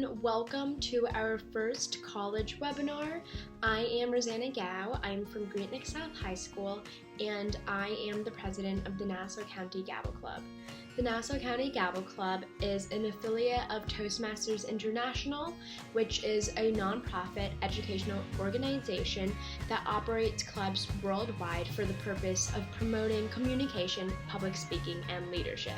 everyone. Welcome to our first college webinar. I am Rosanna Gao. I'm from Great Neck South High School, and I am the president of the Nassau County Gavel Club. The Nassau County Gavel Club is an affiliate of Toastmasters International, which is a nonprofit educational organization that operates clubs worldwide for the purpose of promoting communication, public speaking, and leadership.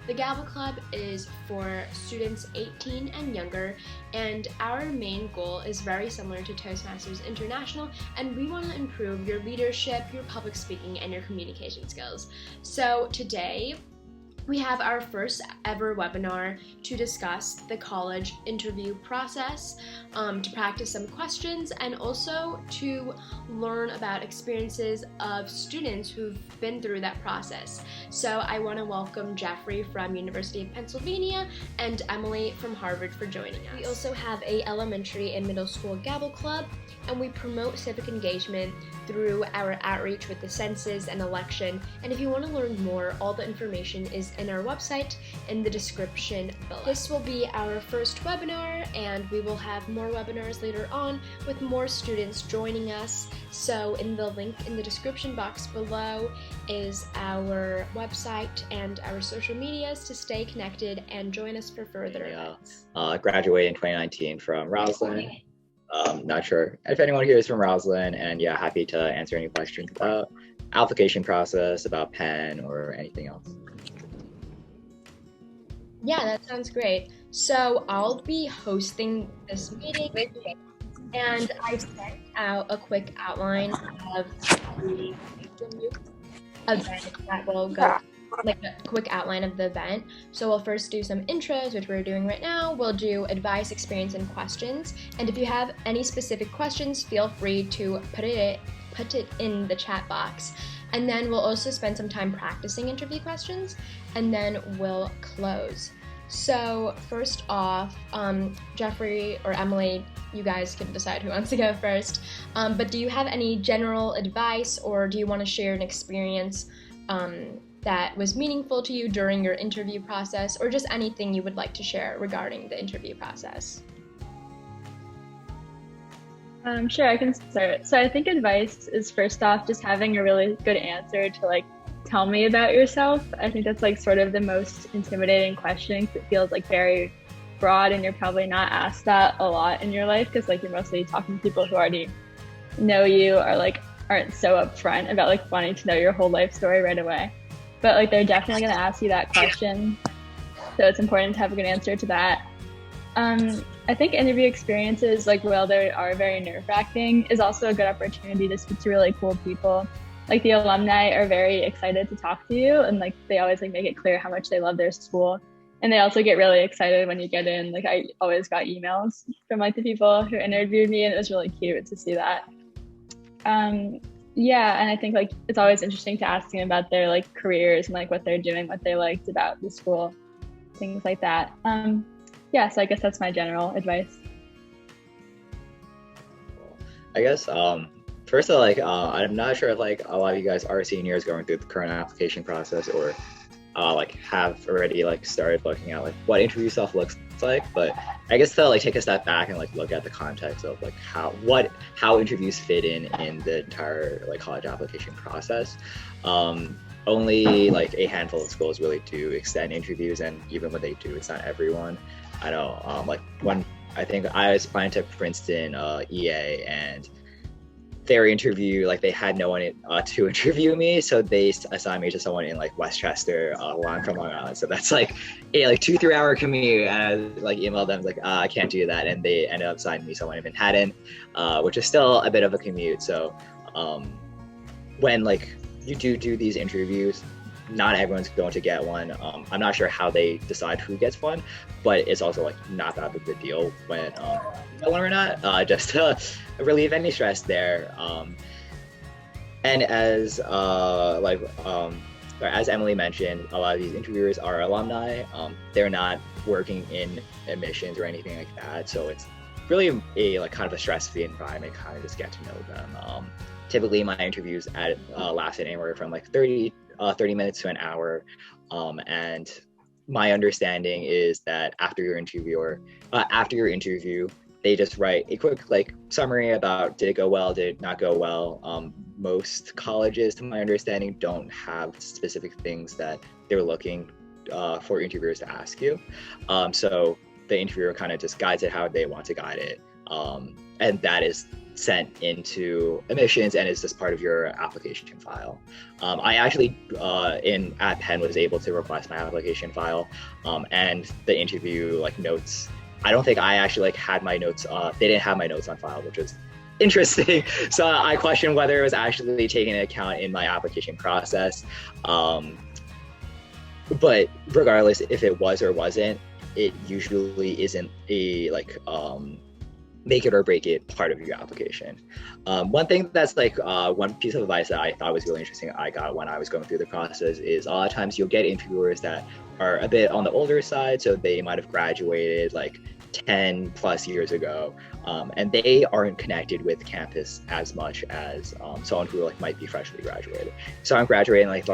The Gavel Club is for students 18 and younger, and our main goal is very similar to Toastmasters International, and we want to improve your leadership, your public speaking, and your communication skills. So today, we have our first ever webinar to discuss the college interview process, to practice some questions, and also to learn about experiences of students who've been through that process. So I want to welcome Jeffrey from University of Pennsylvania and Emily from Harvard for joining us. We also have a elementary and middle school Gavel Club, and we promote civic engagement through our outreach with the census and election. And if you want to learn more, all the information is in our website in the description below. This will be our first webinar, and we will have more webinars later on with more students joining us. So in the link in the description box below is our website and our social medias to stay connected and join us for further events. Graduated in 2019 from Roslyn. Not sure if anyone here is from Roslyn, and yeah, happy to answer any questions about application process, about Penn, or anything else. Yeah, that sounds great. So I'll be hosting this meeting, and I sent out a quick outline of the event that will go, like a quick outline of the event. So we'll first do some intros, which we're doing right now. We'll do advice, experience, and questions. And if you have any specific questions, feel free to put it in the chat box. And then we'll also spend some time practicing interview questions, and then we'll close. So first off, Jeffrey or Emily, you guys can decide who wants to go first. But do you have any general advice, or do you want to share an experience that was meaningful to you during your interview process, or just anything you would like to share regarding the interview process? Sure, I can start. So I think advice is, first off, just having a really good answer to tell me about yourself. I think that's sort of the most intimidating question, because it feels very broad, and you're probably not asked that a lot in your life, because you're mostly talking to people who already know you, or aren't so upfront about wanting to know your whole life story right away. But they're definitely going to ask you that question, so it's important to have a good answer to that. I think interview experiences, while they are very nerve-wracking, is also a good opportunity to speak to really cool people. The alumni are very excited to talk to you, and they always make it clear how much they love their school. And they also get really excited when you get in. I always got emails from the people who interviewed me, and it was really cute to see that. Yeah, and I think it's always interesting to ask them about their careers and what they're doing, what they liked about the school, things like that. Yeah, so I guess that's my general advice. I guess first of all, I'm not sure if a lot of you guys are seniors going through the current application process, or have already started looking at what interview stuff looks like. But I guess to take a step back and look at the context of how interviews fit in the entire college application process. Only a handful of schools really do extend interviews, and even when they do, it's not everyone. I know when I think I was applying to Princeton EA, and their interview, they had no one to interview me, so they assigned me to someone in Westchester, where I'm from Long Island. So that's a 2-3 hour commute, and I emailed them I can't do that, and they ended up assigning me someone in Manhattan, which is still a bit of a commute. So when you do these interviews, not everyone's going to get one. I'm not sure how they decide who gets one, but it's also not that big of a deal when you get one or not, just to relieve any stress there. And as Emily mentioned, a lot of these interviewers are alumni. They're not working in admissions or anything like that, so it's really a kind of a stress-free environment, kind of just get to know them. Typically my interviews lasted anywhere from 30 minutes to an hour, and my understanding is that after your interview, they just write a quick like summary about did it go well, did it not go well. Most colleges, to my understanding, don't have specific things that they're looking for interviewers to ask you. So the interviewer kind of just guides it how they want to guide it. And that is sent into admissions and is just part of your application file. I actually at Penn was able to request my application file and the interview like notes. I don't think I actually like had my notes. They didn't have my notes on file, which was interesting. So I questioned whether it was actually taken into account in my application process. But regardless if it was or wasn't, it usually isn't a like make it or break it part of your application. One thing that's like one piece of advice that I thought was really interesting I got when I was going through the process is a lot of times you'll get interviewers that are a bit on the older side, so they might have graduated like 10 plus years ago, and they aren't connected with campus as much as someone who like might be freshly graduated. So I'm graduating like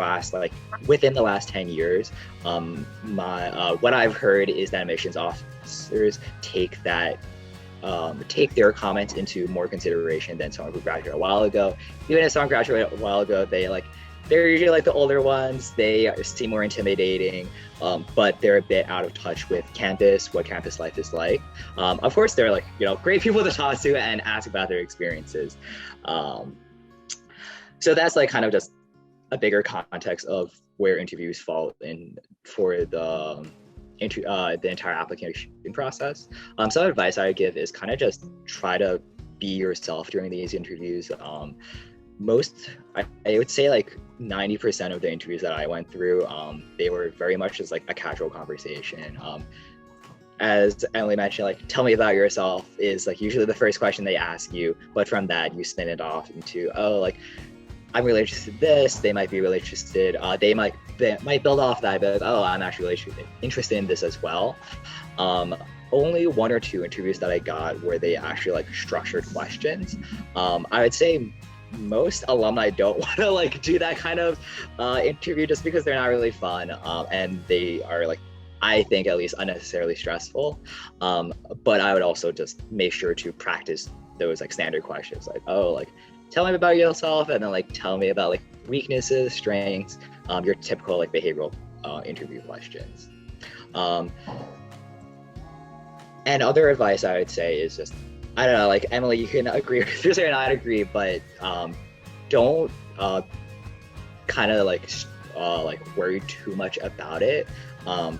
within the last 10 years. What I've heard is that admissions officers take their comments into more consideration than someone who graduated a while ago. Even if someone graduated a while ago, they're usually like the older ones. They seem more intimidating, but they're a bit out of touch with campus, what campus life is like. Of course, they're like, great people to talk to and ask about their experiences. So that's like kind of just a bigger context of where interviews fall in for the entire application process. Some advice I would give is kind of just try to be yourself during these interviews. I would say like 90% of the interviews that I went through, they were very much just like a casual conversation. As Emily mentioned, like tell me about yourself is like usually the first question they ask you, but from that you spin it off into, I'm really interested in this. They might be really interested. They might build off that, but I'm actually really interested in this as well. Only one or two interviews that I got where they actually like structured questions. I would say most alumni don't want to like do that kind of interview just because they're not really fun, and they are like, I think at least unnecessarily stressful. But I would also just make sure to practice those like standard questions, like tell me about yourself, and then like tell me about like weaknesses, strengths, your typical like behavioral interview questions. And other advice I would say is just, I don't know, like Emily, you can agree with this or not agree, but don't kind of like worry too much about it,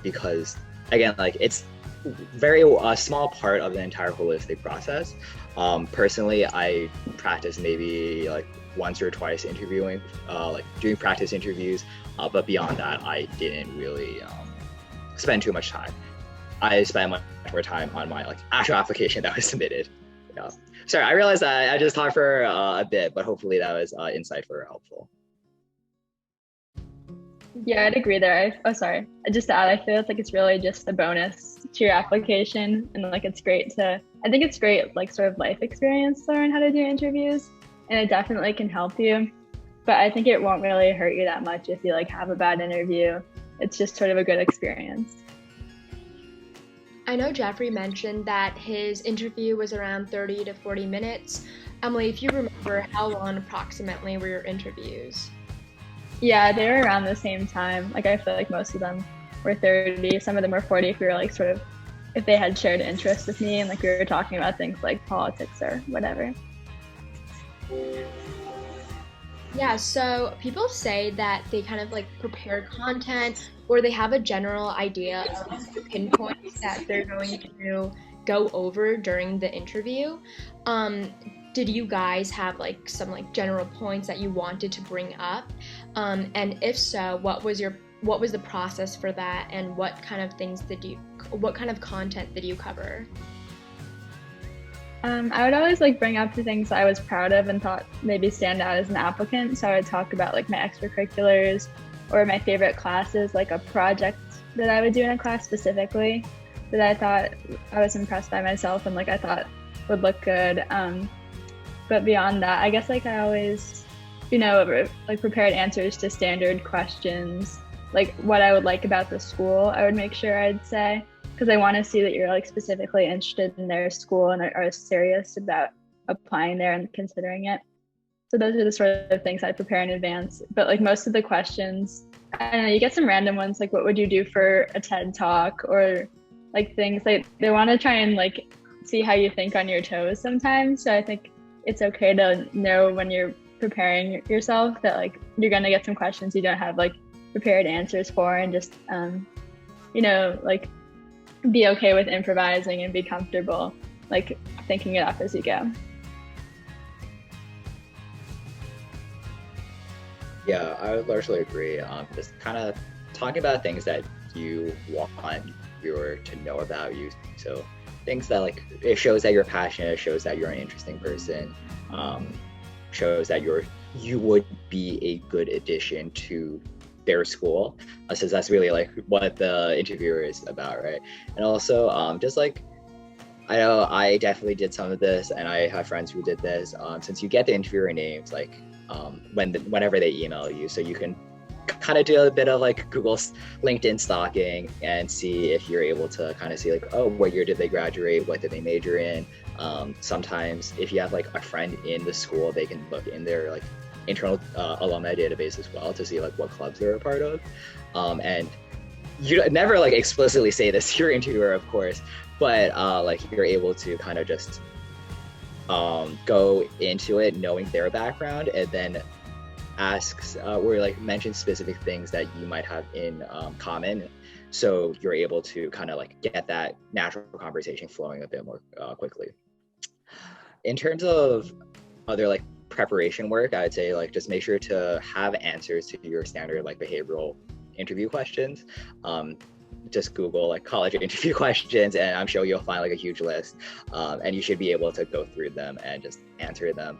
because again, like it's very a small part of the entire holistic process. Personally, I practice maybe like once or twice interviewing, like doing practice interviews, but beyond that, I didn't really spend too much time. I spent much more time on my like actual application that was submitted. Yeah. Sorry, I realized that I just talked for a bit, but hopefully that was insightful or helpful. Yeah, I'd agree there. Sorry. Just to add, I feel like it's really just a bonus to your application, and like I think it's great like sort of life experience to learn how to do interviews, and it definitely can help you. But I think it won't really hurt you that much if you like have a bad interview. It's just sort of a good experience. I know Jeffrey mentioned that his interview was around 30 to 40 minutes. Emily, if you remember, how long approximately were your interviews? Yeah, they were around the same time. Like I feel like most of them were 30. Some of them were 40 if we were like sort of, if they had shared interest with me and like we were talking about things like politics or whatever. Yeah, so people say that they kind of like prepare content, or they have a general idea of the pinpoints that they're going to go over during the interview. Did you guys have like some like general points that you wanted to bring up? And if so, what was the process for that, and what kind of content did you cover? I would always like bring up the things I was proud of and thought maybe stand out as an applicant. So I would talk about like my extracurriculars or my favorite classes, like a project that I would do in a class specifically that I thought I was impressed by myself and like I thought would look good. But beyond that, I guess like I always, like prepared answers to standard questions like what I would like about the school, I would make sure I'd say, because I want to see that you're like specifically interested in their school and are serious about applying there and considering it. So those are the sort of things I prepare in advance. But like most of the questions, I don't know, you get some random ones like what would you do for a TED talk, or like things like they want to try and like see how you think on your toes sometimes. So I think it's okay to know when you're preparing yourself that like you're going to get some questions you don't have like prepared answers for, and just you know, like be okay with improvising and be comfortable like thinking it up as you go. Yeah, I would largely agree. Just kind of talking about things that you want viewer to know about you. So things that like, it shows that you're passionate, it shows that you're an interesting person, shows that you would be a good addition to their school. So that's really like what the interviewer is about, right? And also just like, I know I definitely did some of this, and I have friends who did this. Since you get the interviewer names like whenever they email you, so you can kind of do a bit of like Google LinkedIn stalking and see if you're able to kind of see like, oh, what year did they graduate, what did they major in. Sometimes if you have like a friend in the school, they can look in their like internal alumni database as well to see like what clubs they're a part of. And you never like explicitly say this to your interviewer, of course, but like you're able to kind of just go into it knowing their background, and then asks or like mention specific things that you might have in common, so you're able to kind of like get that natural conversation flowing a bit more quickly. In terms of other like preparation work, I would say like just make sure to have answers to your standard like behavioral interview questions. Just Google like college interview questions, and I'm sure you'll find like a huge list, and you should be able to go through them and just answer them.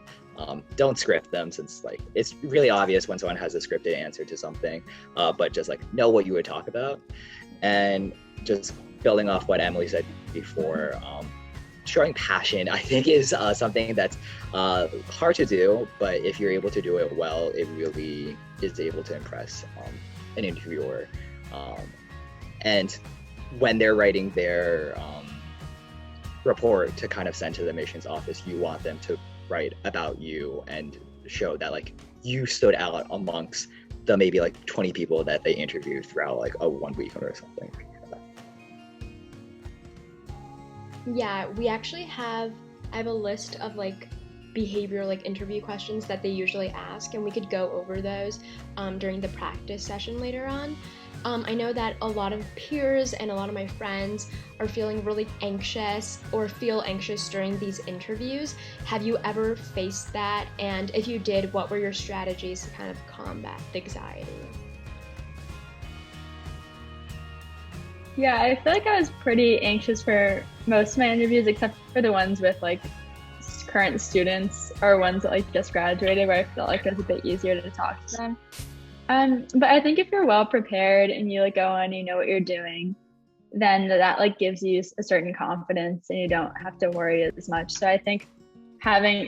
Don't script them, since like it's really obvious when someone has a scripted answer to something, but just like know what you would talk about. And just building off what Emily said before, showing passion, I think, is something that's hard to do, but if you're able to do it well, it really is able to impress an interviewer. And when they're writing their report to kind of send to the admissions office, you want them to write about you and show that like you stood out amongst the maybe like 20 people that they interviewed throughout like a 1 week or something. Yeah, we actually I have a list of like behavioral like interview questions that they usually ask, and we could go over those during the practice session later on. I know that a lot of peers and a lot of my friends are feeling really anxious or feel anxious during these interviews. Have you ever faced that? And if you did, what were your strategies to kind of combat the anxiety? Yeah, I feel like I was pretty anxious for most of my interviews, except for the ones with like current students or ones that like just graduated, where I felt like it was a bit easier to talk to them. But I think if you're well prepared and you like go in, you know what you're doing, then that like gives you a certain confidence and you don't have to worry as much. So I think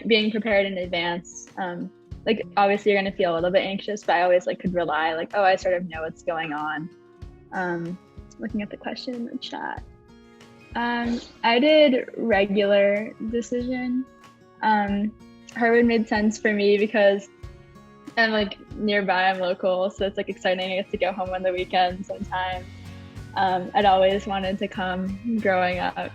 being prepared in advance, like obviously you're going to feel a little bit anxious, but I always like could rely like, oh, I sort of know what's going on. Looking at the question in the chat. I did regular decision. Harvard made sense for me because I'm like nearby, I'm local, so it's like exciting. I get to go home on the weekends sometimes. I'd always wanted to come growing up,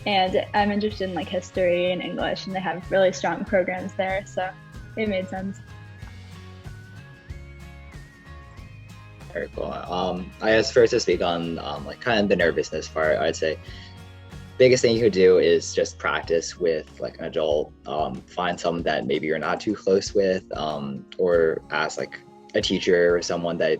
and I'm interested in like history and English, and they have really strong programs there, so it made sense. Very cool. I guess first to speak on like kind of the nervousness part, I'd say biggest thing you could do is just practice with like an adult. Find someone that maybe you're not too close with, or ask like a teacher or someone that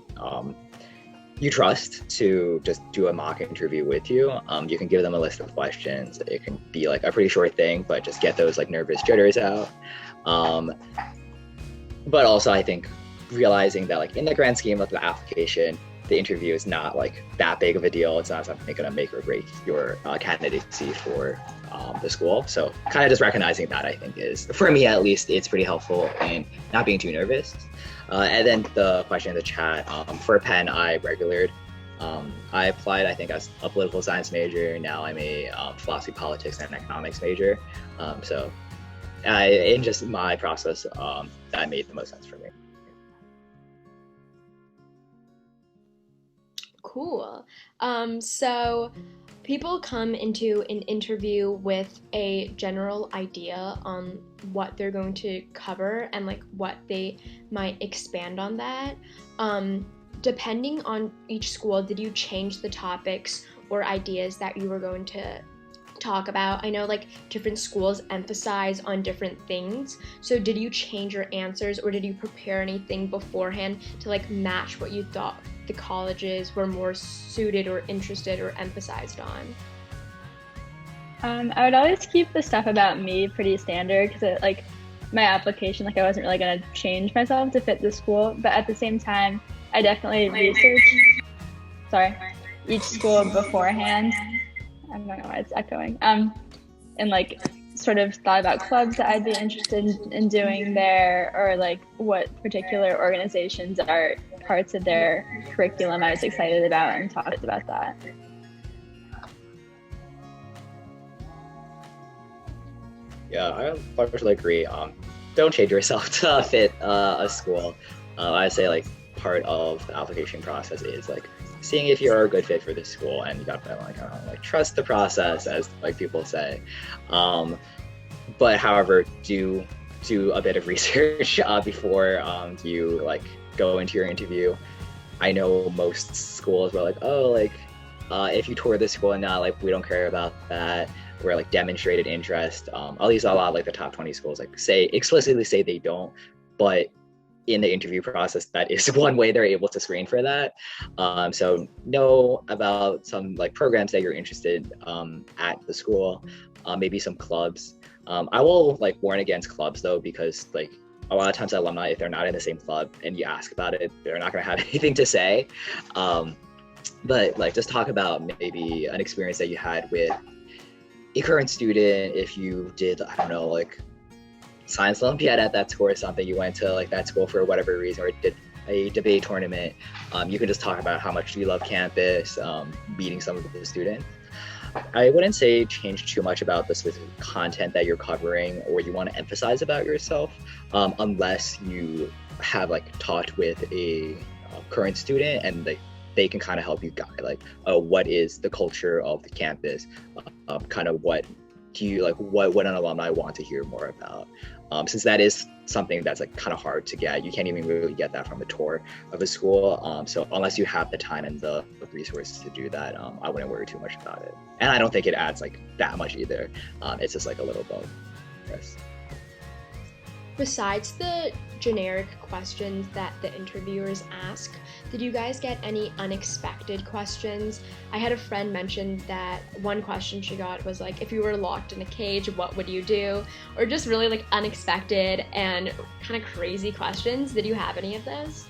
you trust to just do a mock interview with you. You can give them a list of questions. It can be like a pretty short thing, but just get those like nervous jitters out. But also I think realizing that like in the grand scheme of the application, the interview is not like that big of a deal. It's not something gonna make or break your candidacy for the school. So kind of just recognizing that, I think, is, for me at least, it's pretty helpful in not being too nervous. And then the question in the chat, for Penn, I regulared. I applied, I think, as a political science major. Now I'm a philosophy, politics, and economics major. So in just my process, that made the most sense for me. Cool. So people come into an interview with a general idea on what they're going to cover and like what they might expand on that. Depending on each school, did you change the topics or ideas that you were going to talk about? I know like different schools emphasize on different things. So did you change your answers, or did you prepare anything beforehand to like match what you thought the colleges were more suited or interested or emphasized on? I would always keep the stuff about me pretty standard, because like my application, like I wasn't really going to change myself to fit the school, but at the same time, I definitely researched each school beforehand. I don't know why it's echoing. And like sort of thought about clubs that I'd be interested in doing there, or like what particular organizations are parts of their curriculum I was excited about, and talked about that. Yeah, I partially agree. Don't change yourself to fit a school. I say like part of the application process is like seeing if you're a good fit for this school, and you gotta like trust the process, as like people say. But however, do a bit of research before you like go into your interview. I know most schools were like, oh, like if you tour this school and not, like, we don't care about that. We're like demonstrated interest. At least a lot of like the top 20 schools like explicitly say they don't, but in the interview process, that is one way they're able to screen for that. So know about some like programs that you're interested at the school, maybe some clubs. I will like warn against clubs though, because like a lot of times alumni, if they're not in the same club and you ask about it, they're not going to have anything to say. But like just talk about maybe an experience that you had with a current student. If you did, I don't know, like science Olympiad at that school or something, you went to like that school for whatever reason, or did a debate tournament, you can just talk about how much you love campus, meeting some of the students. I wouldn't say change too much about the specific content that you're covering or you want to emphasize about yourself, unless you have like talked with a current student and they can kind of help you guide like, what is the culture of the campus, kind of what do you like, what an alumni want to hear more about, since that is something that's like kind of hard to get. You can't even really get that from a tour of a school, so unless you have the time and the resources to do that, I wouldn't worry too much about it. And I don't think it adds like that much either. It's just like a little bug, yes. Besides the generic questions that the interviewers ask, did you guys get any unexpected questions? I had a friend mention that one question she got was like, if you were locked in a cage, what would you do? Or just really like unexpected and kind of crazy questions. Did you have any of those?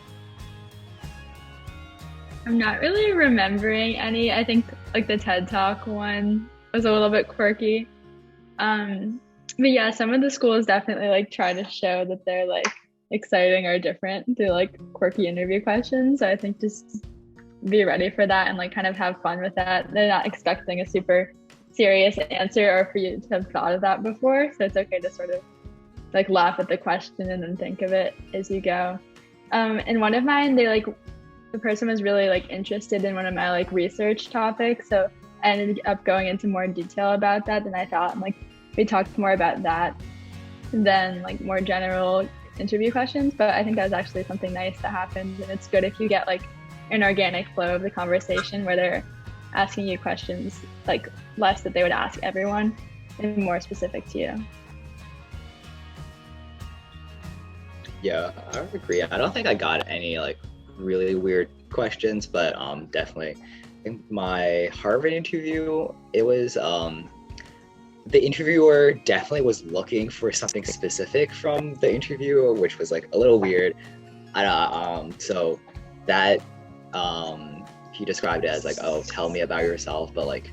I'm not really remembering any. I think like the TED Talk one was a little bit quirky. But yeah, some of the schools definitely like try to show that they're like exciting or different through like quirky interview questions. So I think just be ready for that and like kind of have fun with that. They're not expecting a super serious answer or for you to have thought of that before. So it's okay to sort of like laugh at the question and then think of it as you go. And one of mine, the person was really like interested in one of my like research topics. So I ended up going into more detail about that than I thought. And like we talked more about that than like more general interview questions, but I think that was actually something nice that happened. And it's good if you get like an organic flow of the conversation where they're asking you questions like less that they would ask everyone and more specific to you. Yeah, I would agree. I don't think I got any like really weird questions, but definitely in my Harvard interview, it was the interviewer definitely was looking for something specific from the interview, which was like a little weird. So that he described it as like, oh, tell me about yourself, but like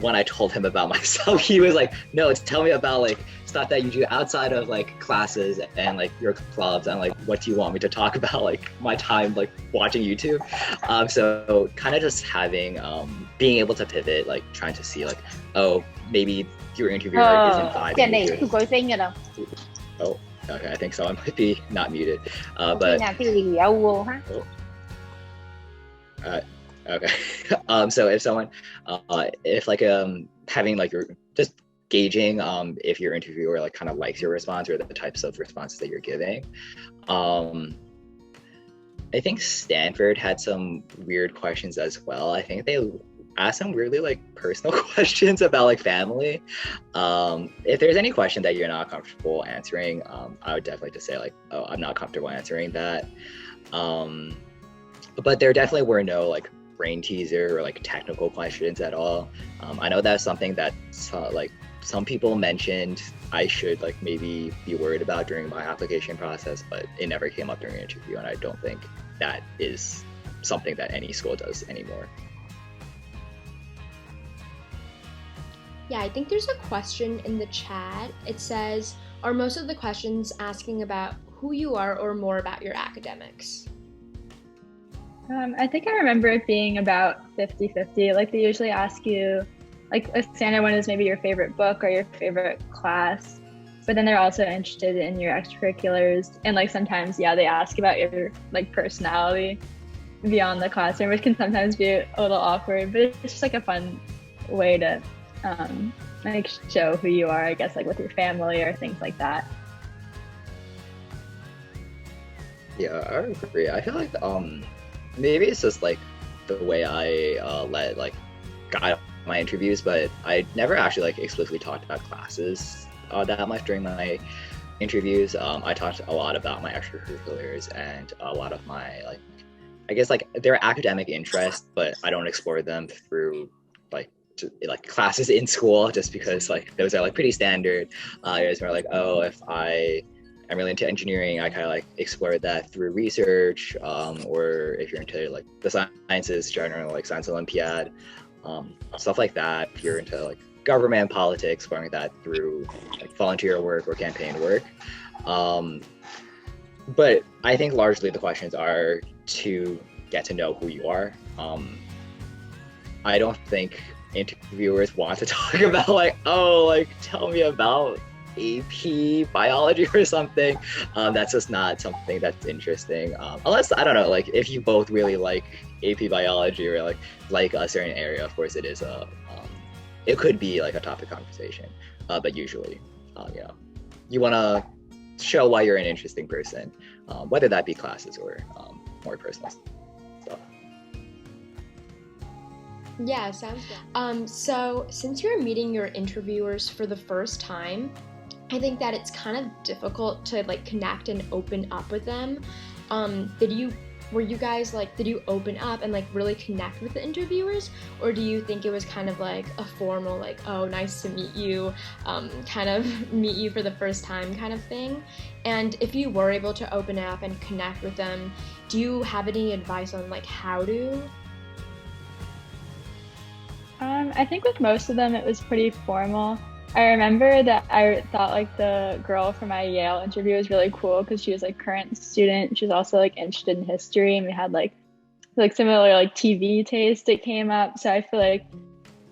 when I told him about myself, he was like, no, tell me about like stuff that you do outside of like classes and like your clubs, and like what do you want me to talk about, like my time like watching YouTube. So kind of just having being able to pivot, like trying to see like, oh, maybe your interviewer isn't vibing Cái này with thuộc gọi sinh rồi đâu. Oh, okay, I think someone might be not muted, Khi but nào cái gì vô ha. okay. So if someone, if like having like your just gauging if your interviewer like kind of likes your response or the types of responses that you're giving. I think Stanford had some weird questions as well. I think they asked some really like personal questions about like family. If there's any question that you're not comfortable answering, I would definitely just say like, oh, I'm not comfortable answering that. But there definitely were no like brain teaser or like technical questions at all. I know that's something that like some people mentioned I should like maybe be worried about during my application process, but it never came up during an interview, and I don't think that is something that any school does anymore. Yeah, I think there's a question in the chat. It says, are most of the questions asking about who you are or more about your academics? I think I remember it being about 50-50. Like they usually ask you, like a standard one is maybe your favorite book or your favorite class, but then they're also interested in your extracurriculars. And like sometimes, yeah, they ask about your like personality beyond the classroom, which can sometimes be a little awkward, but it's just like a fun way to like show who you are, I guess, like with your family or things like that. Yeah, I agree. I feel like maybe it's just like the way I got my interviews, but I never actually like explicitly talked about classes that much during my interviews. I talked a lot about my extracurriculars and a lot of my like, I guess like their academic interests, but I don't explore them through like classes in school, just because like those are like pretty standard. It's more like, oh, if I'm really into engineering, I kind of like explore that through research, or if you're into like the sciences, generally like Science Olympiad, stuff like that. If you're into like government politics, exploring that through like volunteer work or campaign work. But I think largely the questions are to get to know who you are. I don't think interviewers want to talk about like, oh, like tell me about AP biology or something. That's just not something that's interesting, unless, I don't know, like if you both really like AP biology or like a certain area. Of course it is it could be like a topic conversation, but usually you want to show why you're an interesting person, whether that be classes or more personal stuff. Yeah, sounds good. So since you're meeting your interviewers for the first time, I think that it's kind of difficult to like connect and open up with them. Did you open up and like really connect with the interviewers, or do you think it was kind of like a formal like, oh, nice to meet you, kind of meet you for the first time kind of thing? And if you were able to open up and connect with them, do you have any advice on like how to? I think with most of them, it was pretty formal. I remember that I thought like the girl for my Yale interview was really cool because she was like current student. She was also like interested in history, and we had like similar like TV taste that came up. So I feel like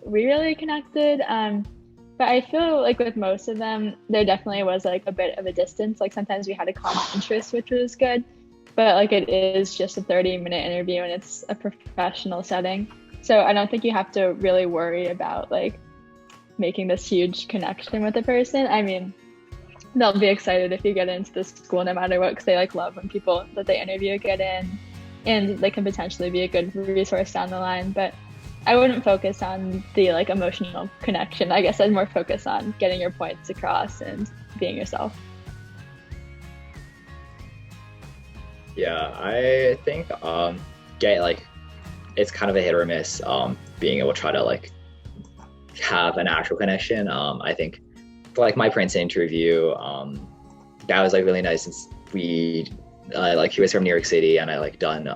we really connected. But I feel like with most of them, there definitely was like a bit of a distance. Like sometimes we had a common interest, which was good, but like it is just a 30-minute interview and it's a professional setting. So I don't think you have to really worry about like making this huge connection with a person. I mean, they'll be excited if you get into the school no matter what, because they like love when people that they interview get in, and they can potentially be a good resource down the line. But I wouldn't focus on the like emotional connection. I guess I'd more focus on getting your points across and being yourself. Yeah, I think it's kind of a hit or miss, being able to try to like have an actual connection. I think for like my Princeton interview, that was like really nice, since we like he was from New York City, and I like done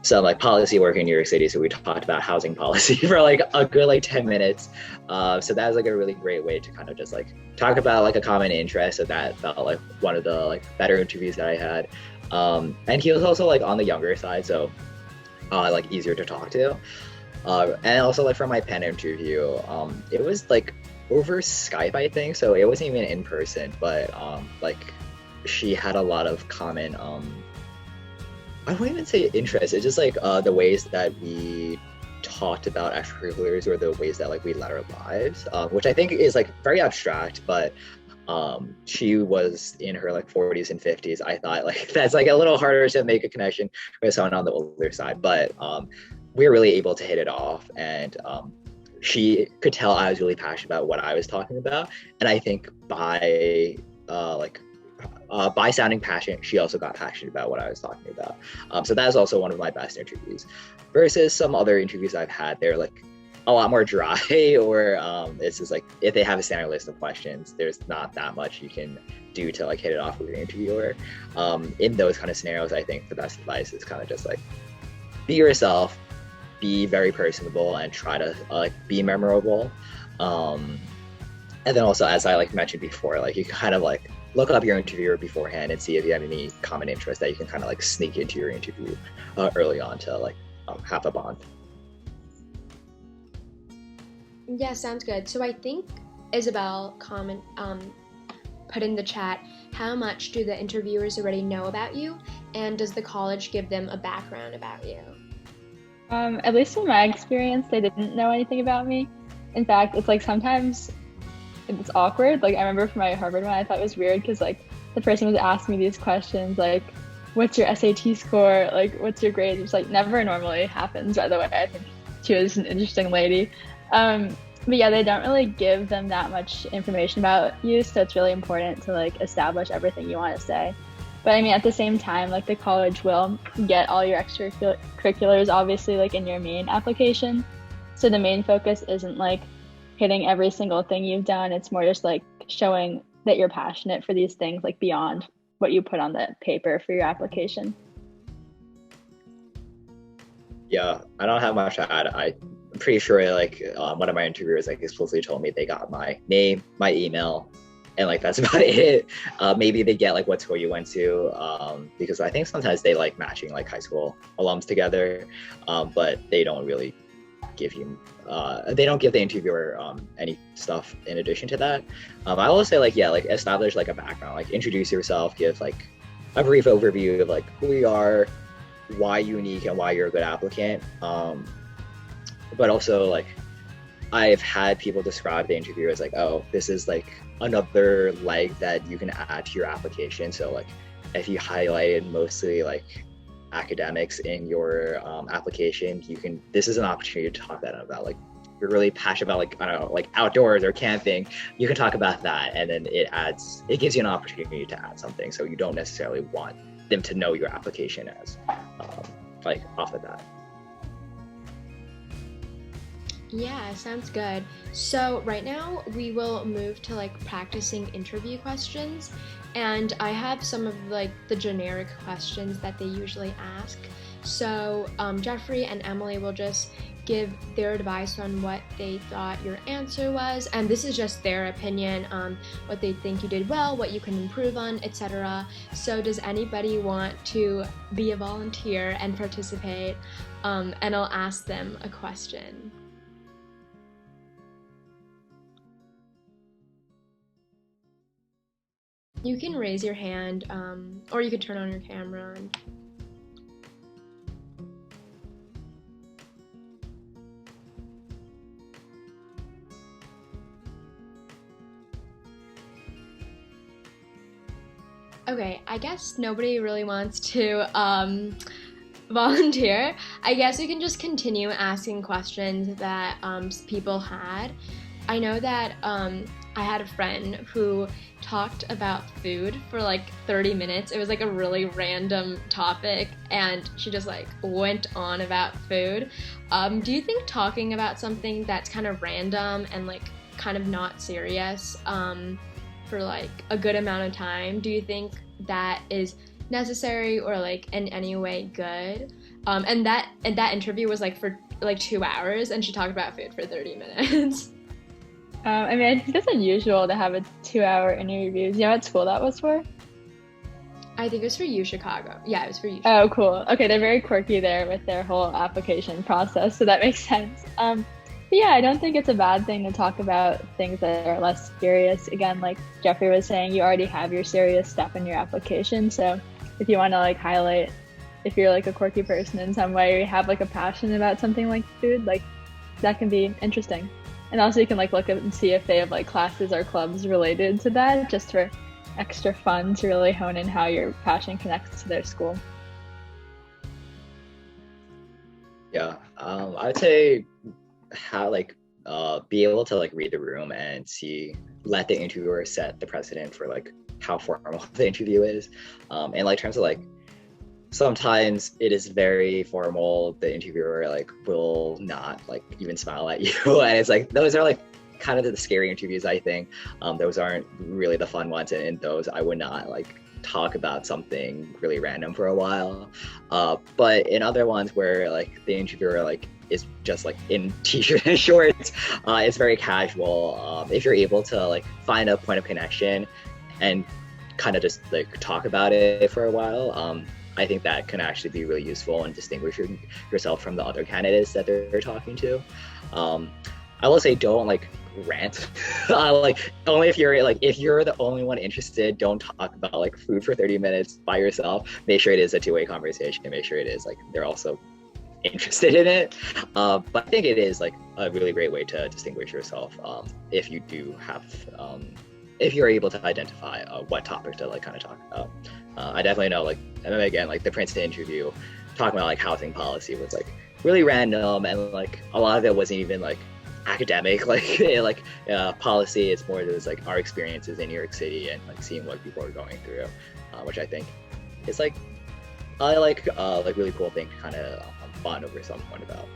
some like policy work in New York City. So we talked about housing policy for like a good like 10 minutes. So that was like a really great way to kind of just like talk about like a common interest. So that felt like one of the like better interviews that I had. And he was also like on the younger side, so like easier to talk to. And also like for my pen interview, it was like over Skype, I think. So it wasn't even in person, but like she had a lot of common I wouldn't even say interest. It's just like the ways that we talked about extracurriculars, or the ways that like we led our lives, which I think is like very abstract, but she was in her like 40s and 50s. I thought like that's like a little harder to make a connection with someone on the older side, but we were really able to hit it off, and she could tell I was really passionate about what I was talking about. And I think by sounding passionate, she also got passionate about what I was talking about. So that was also one of my best interviews. Versus some other interviews I've had, they're like a lot more dry, or it's just like if they have a standard list of questions, there's not that much you can do to like hit it off with your interviewer. In those kind of scenarios, I think the best advice is kind of just like be yourself, be very personable, and try to like be memorable. And then also, as I like mentioned before, like you kind of like look up your interviewer beforehand and see if you have any common interests that you can kind of like sneak into your interview early on to like have a bond. Yeah, sounds good. So I think Isabel put in the chat, how much do the interviewers already know about you, and does the college give them a background about you? At least in my experience, they didn't know anything about me. In fact, it's like sometimes it's awkward. Like I remember for my Harvard one, I thought it was weird because like the person was asking me these questions like, what's your SAT score? Like, what's your grade? Which like never normally happens, by the way. I think she was an interesting lady. But yeah, they don't really give them that much information about you, so it's really important to like establish everything you want to say. But I mean, at the same time, like the college will get all your extracurriculars obviously like in your main application. So the main focus isn't like hitting every single thing you've done. It's more just like showing that you're passionate for these things, like beyond what you put on the paper for your application. Yeah, I don't have much to add. I'm pretty sure like one of my interviewers like explicitly told me they got my name, my email, and like that's about it. Maybe they get like what school you went to, because I think sometimes they like matching like high school alums together, but they don't really give you they don't give the interviewer any stuff in addition to that. I will say like, yeah, like establish like a background, like introduce yourself, give like a brief overview of like who you are, why unique, and why you're a good applicant. But also like I've had people describe the interview as like, oh, this is like another leg that you can add to your application. So like if you highlighted mostly like academics in your application, this is an opportunity to talk about like you're really passionate about like, I don't know, like outdoors or camping, you can talk about that, and then it gives you an opportunity to add something, so you don't necessarily want them to know your application as like off the bat. Yeah, sounds good. So right now we will move to like practicing interview questions, and I have some of like the generic questions that they usually ask. So Jeffrey and Emily will just give their advice on what they thought your answer was, and this is just their opinion on what they think you did well, what you can improve on, etc. So does anybody want to be a volunteer and participate? And I'll ask them a question. You can raise your hand, or you could turn on your camera. Okay, I guess nobody really wants to volunteer. I guess we can just continue asking questions that people had. I know that I had a friend who talked about food for like 30 minutes. It was like a really random topic, and she just like went on about food. Do you think talking about something that's kind of random and like kind of not serious for like a good amount of time, do you think that is necessary or like in any way good. And that interview was like for like 2 hours, and she talked about food for 30 minutes. I mean, I think it's unusual to have a 2-hour interview. Do you know what school that was for? I think it was for U Chicago. Yeah, it was for U Oh, Chicago. cool. Okay, they're very quirky there with their whole application process, so that makes sense. But yeah, I don't think it's a bad thing to talk about things that are less serious. Again, like Jeffrey was saying, you already have your serious stuff in your application. So if you want to like highlight, if you're like a quirky person in some way, or you have like a passion about something like food, like that can be interesting. And also you can like look up and see if they have like classes or clubs related to that, just for extra fun to really hone in how your passion connects to their school. Yeah, I would say how like be able to like read the room and let the interviewer set the precedent for like how formal the interview is, and like terms of like sometimes it is very formal. The interviewer like will not like even smile at you, and it's like those are like kind of the scary interviews, I think. Those aren't really the fun ones, and in those I would not like talk about something really random for a while. But in other ones where like the interviewer like is just like in t-shirt and shorts, it's very casual. If you're able to like find a point of connection and kind of just like talk about it for a while, I think that can actually be really useful in distinguishing yourself from the other candidates that they're talking to. I will say don't like rant. Like only if you're the only one interested, don't talk about like food for 30 minutes by yourself. Make sure it is a two-way conversation. Make sure it is like they're also interested in it. But I think it is like a really great way to distinguish yourself, if you do have if you're able to identify what topic to like kind of talk about. I definitely know like, and then again, like the Princeton interview talking about like housing policy was like really random, and like a lot of it wasn't even like academic, like policy. It's more just like our experiences in New York City and like seeing what people are going through, which I think is like really cool thing to kind of bond over someone about.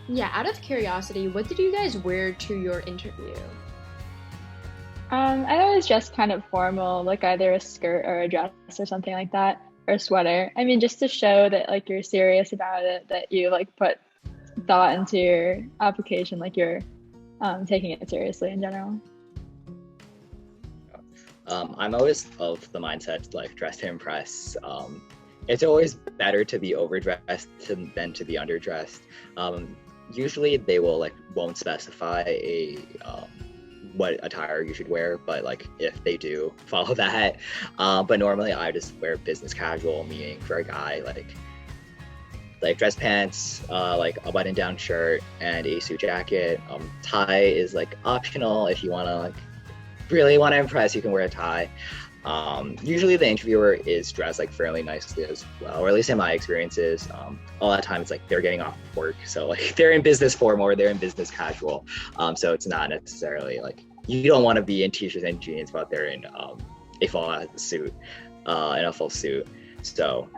Yeah, out of curiosity, what did you guys wear to your interview? I always just kind of formal, like either a skirt or a dress or something like that, or a sweater. I mean, just to show that like you're serious about it, that you like put thought into your application, like you're taking it seriously in general. I'm always of the mindset like dress to impress. It's always better to be overdressed than to be underdressed. Usually they won't specify what attire you should wear, but like if they do, follow that. But normally I just wear business casual, meaning for a guy like dress pants, like a button-down shirt and a suit jacket. Tie is like optional. If you really want to impress, you can wear a tie. Usually the interviewer is dressed like fairly nicely as well, or at least in my experiences. A lot of times like they're getting off work, so like they're in business form or they're in business casual. So it's not necessarily like you don't want to be in t-shirts and jeans, but they're in a full suit, in a full suit. So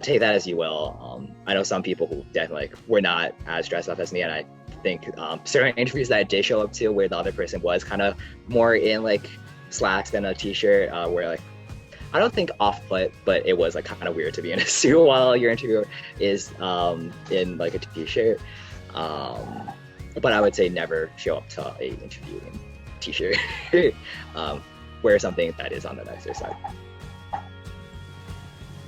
take that as you will. I know some people who definitely were not as dressed up as me, and I think certain interviews that I did show up to where the other person was kind of more in like slacks than a t-shirt, where like I don't think off-put, but it was like kind of weird to be in a suit while your interviewer is in like a t-shirt. But I would say never show up to a interview in t-shirt. Wear something that is on the nicer side.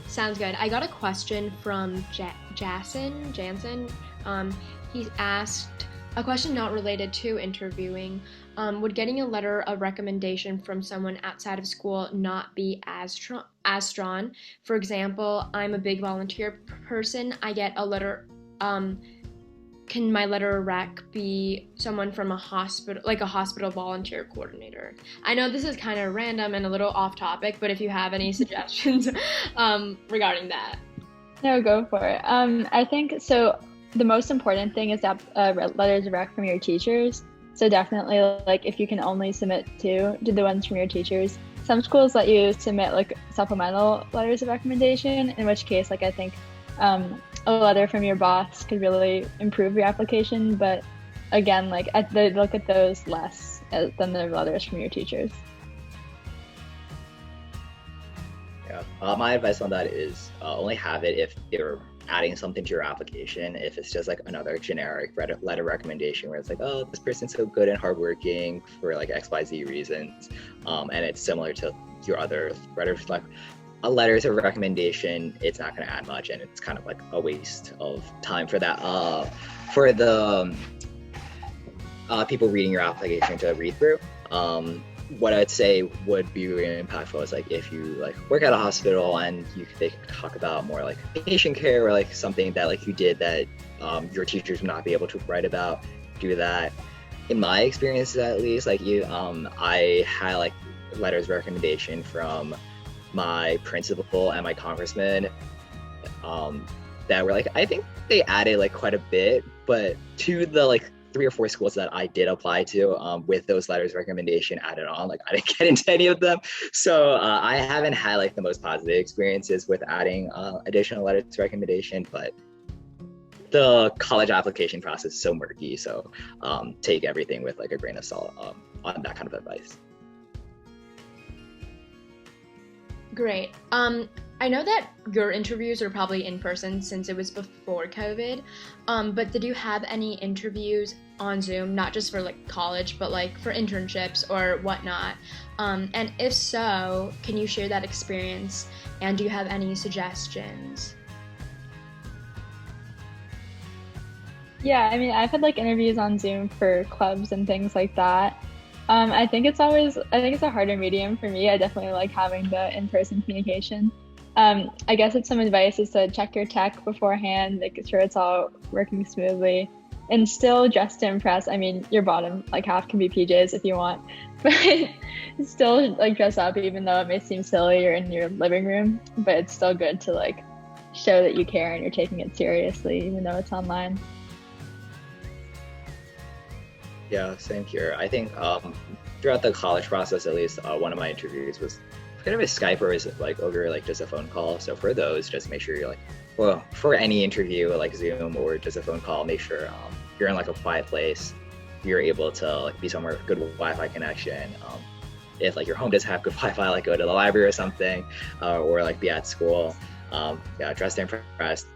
Sounds good. I got a question from Jansen. He asked a question not related to interviewing. Would getting a letter of recommendation from someone outside of school not be as strong? For example, I'm a big volunteer person. I get a letter. Can my letter of rec be someone from a hospital, like a hospital volunteer coordinator? I know this is kind of random and a little off topic, but if you have any suggestions regarding that. No, go for it. I think so. The most important thing is that letters of rec from your teachers. So definitely, like if you can only submit two, do the ones from your teachers. Some schools let you submit like supplemental letters of recommendation, in which case, like I think a letter from your boss could really improve your application. But again, like they look at those less than the letters from your teachers. Yeah. My advice on that is only have it if you're adding something to your application. If it's just like another generic letter recommendation where it's like, oh, this person's so good and hardworking for like XYZ reasons, and it's similar to your other letters, like a letter of recommendation, it's not going to add much, and it's kind of like a waste of time for that. For the people reading your application to read through. What I'd say would be really impactful is like if you like work at a hospital and they can talk about more like patient care or like something that like you did that your teachers would not be able to write about, do that. In my experiences at least, like I had like letters of recommendation from my principal and my congressman that were like, I think they added like quite a bit, but to the like 3 or 4 schools that I did apply to with those letters of recommendation added on, like I didn't get into any of them. So I haven't had like the most positive experiences with adding additional letters of recommendation, but the college application process is so murky. So take everything with like a grain of salt on that kind of advice. Great. I know that your interviews are probably in person since it was before COVID, but did you have any interviews on Zoom, not just for like college, but like for internships or whatnot? And if so, can you share that experience? And do you have any suggestions? Yeah, I mean, I've had like interviews on Zoom for clubs and things like that. I think it's a harder medium for me. I definitely like having the in-person communication. I guess it's some advice is to check your tech beforehand, make sure it's all working smoothly, and still dress to impress. I mean, your bottom like half can be PJs if you want, but still like dress up, even though it may seem silly or in your living room, but it's still good to like show that you care and you're taking it seriously, even though it's online. Yeah, same here. I think throughout the college process, at least one of my interviews was kind of a Skype or is it like over like just a phone call. So for those, just make sure you're like, well, for any interview like Zoom or just a phone call, make sure you're in like a quiet place. You're able to like be somewhere with good Wi-Fi connection. If like your home doesn't have good Wi-Fi, like go to the library or something, or like be at school. Yeah, dress to impress.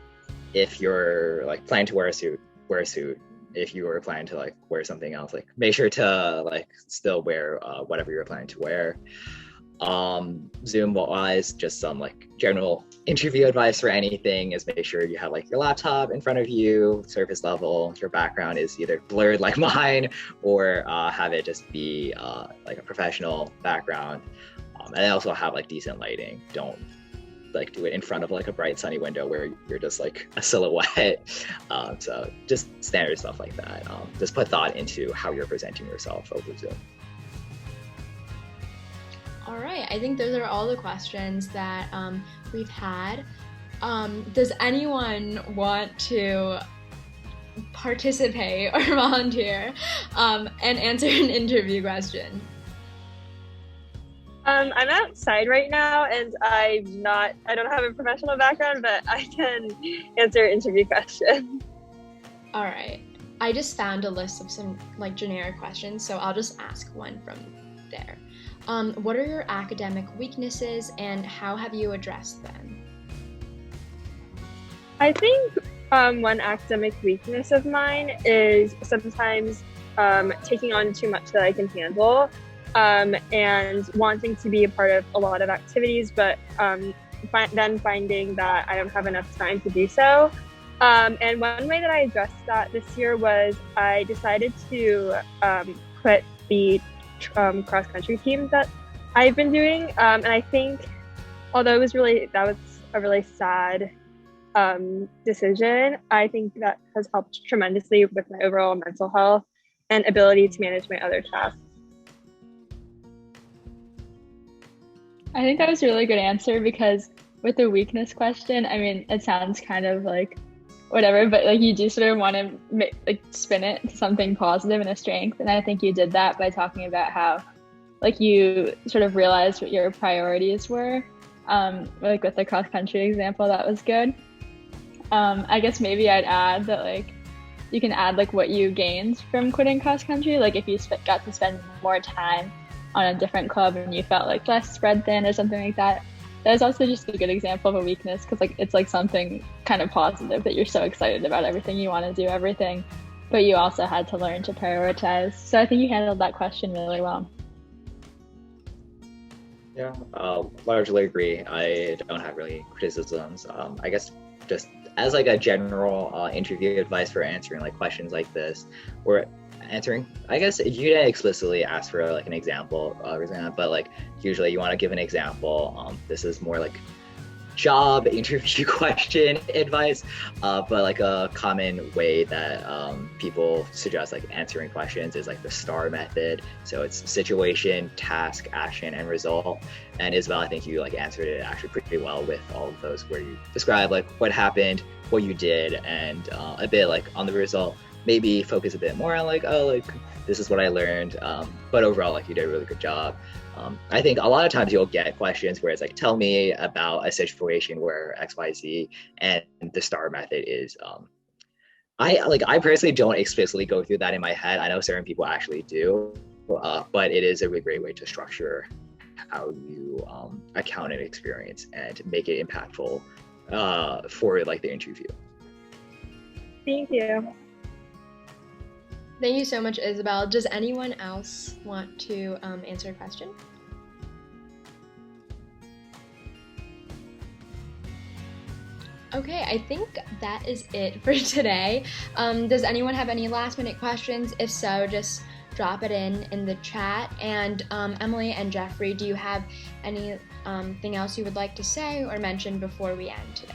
If you're like planning to wear a suit, wear a suit. If you were planning to like wear something else, like make sure to like still wear whatever you're planning to wear. Zoom wise, just some like general interview advice for anything is make sure you have like your laptop in front of you, surface level, your background is either blurred like mine or have it just be like a professional background, and also have like decent lighting. Don't like do it in front of like a bright sunny window where you're just like a silhouette. So just standard stuff like that. Just put thought into how you're presenting yourself over Zoom. All right, I think those are all the questions that we've had. Does anyone want to participate or volunteer and answer an interview question? I'm outside right now and I don't have a professional background, but I can answer an interview question. All right, I just found a list of some like generic questions, so I'll just ask one from there. What are your academic weaknesses and how have you addressed them? I think one academic weakness of mine is sometimes taking on too much that I can handle. And wanting to be a part of a lot of activities, but then finding that I don't have enough time to do so. And one way that I addressed that this year was I decided to quit the cross-country team that I've been doing. And I think, although that was a really sad decision, I think that has helped tremendously with my overall mental health and ability to manage my other tasks. I think that was a really good answer because with the weakness question, I mean, it sounds kind of like whatever, but like you do sort of want to like spin it to something positive and a strength. And I think you did that by talking about how like you sort of realized what your priorities were. Like with the cross country example, that was good. I guess maybe I'd add that like you can add like what you gained from quitting cross country. Like if you got to spend more time on a different club and you felt like less spread thin or something like that, that's also just a good example of a weakness because like it's like something kind of positive that you're so excited about everything, you want to do everything, but you also had to learn to prioritize. So I think you handled that question really well. Yeah, largely agree. I don't have really criticisms. I guess just as like a general interview advice for answering like questions like this, or answering, I guess you didn't explicitly ask for like an example, but like usually you want to give an example. This is more like job interview question advice, but like a common way that people suggest like answering questions is like the STAR method. So it's situation, task, action, and result. And Isabel, I think you like answered it actually pretty well with all of those, where you describe like what happened, what you did, and a bit like on the result. Maybe focus a bit more on like, oh, like this is what I learned. But overall, like you did a really good job. I think a lot of times you'll get questions where it's like, tell me about a situation where X, Y, Z, and the STAR method is, I personally don't explicitly go through that in my head. I know certain people actually do, but it is a really great way to structure how you account an experience and make it impactful for like the interview. Thank you. Thank you so much, Isabel. Does anyone else want to answer a question? Okay, I think that is it for today. Does anyone have any last minute questions? If so, just drop it in the chat. And Emily and Jeffrey, do you have anything else you would like to say or mention before we end today?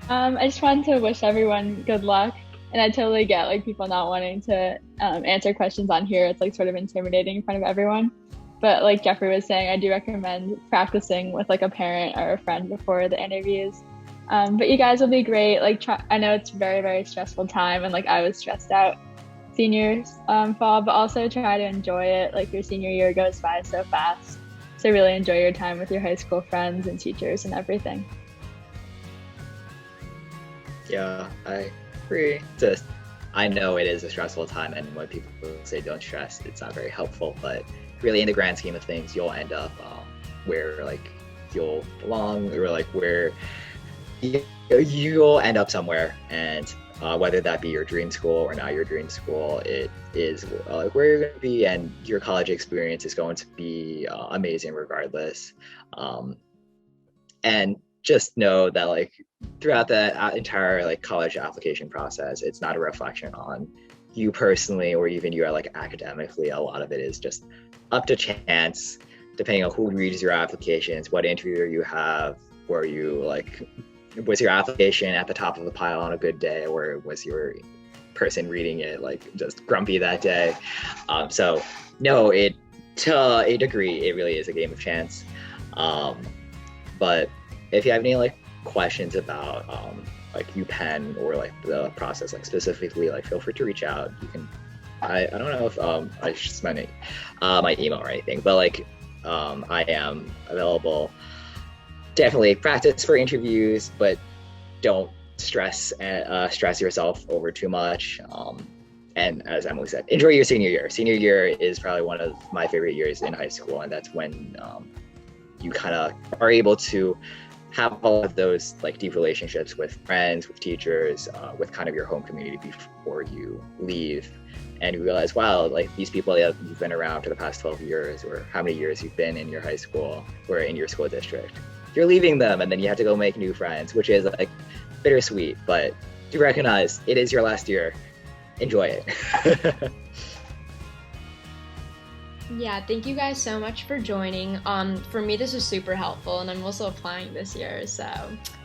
I just wanted to wish everyone good luck. And I totally get like people not wanting to answer questions on here. It's like sort of intimidating in front of everyone. But like Jeffrey was saying, I do recommend practicing with like a parent or a friend before the interviews. But you guys will be great. Like I know it's very, very stressful time, and like I was stressed out senior fall, but also try to enjoy it. Like your senior year goes by so fast. So really enjoy your time with your high school friends and teachers and everything. Yeah, I I know it is a stressful time, and when people say don't stress, it's not very helpful, but really in the grand scheme of things, you'll end up where like you'll belong, or like where you'll end up somewhere, and whether that be your dream school or not your dream school, it is like where you're going to be, and your college experience is going to be amazing regardless. And just know that like throughout the entire like college application process, it's not a reflection on you personally or even you like academically. A lot of it is just up to chance, depending on who reads your applications, what interviewer you have, were you like, was your application at the top of the pile on a good day, or was your person reading it like just grumpy that day? So no, to a degree, it really is a game of chance. But if you have any like questions about like UPenn or like the process, like specifically, like feel free to reach out. You can, I don't know if I should spend my email or anything, but like I am available. Definitely practice for interviews, but don't stress yourself over too much. And as Emily said, enjoy your senior year. Senior year is probably one of my favorite years in high school, and that's when you kind of are able to have all of those like deep relationships with friends, with teachers, with kind of your home community before you leave, and you realize, wow, like these people that you've been around for the past 12 years, or how many years you've been in your high school or in your school district, you're leaving them, and then you have to go make new friends, which is like bittersweet, but do recognize it is your last year. Enjoy it. Yeah, thank you guys so much for joining. For me, this was super helpful, and I'm also applying this year, so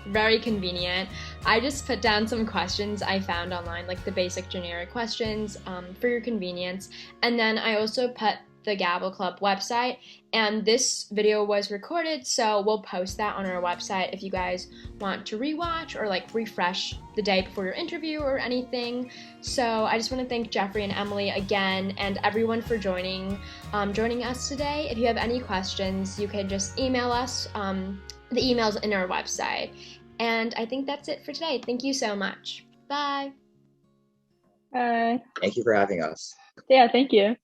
very convenient. I just put down some questions I found online, like the basic generic questions for your convenience. And then I also put the Gavel Club website, and this video was recorded, so we'll post that on our website if you guys want to rewatch or like refresh the day before your interview or anything. So I just want to thank Jeffrey and Emily again, and everyone for joining us today. If you have any questions, you can just email us. The email's in our website. And I think that's it for today. Thank you so much. Bye. Bye. Thank you for having us. Yeah, thank you.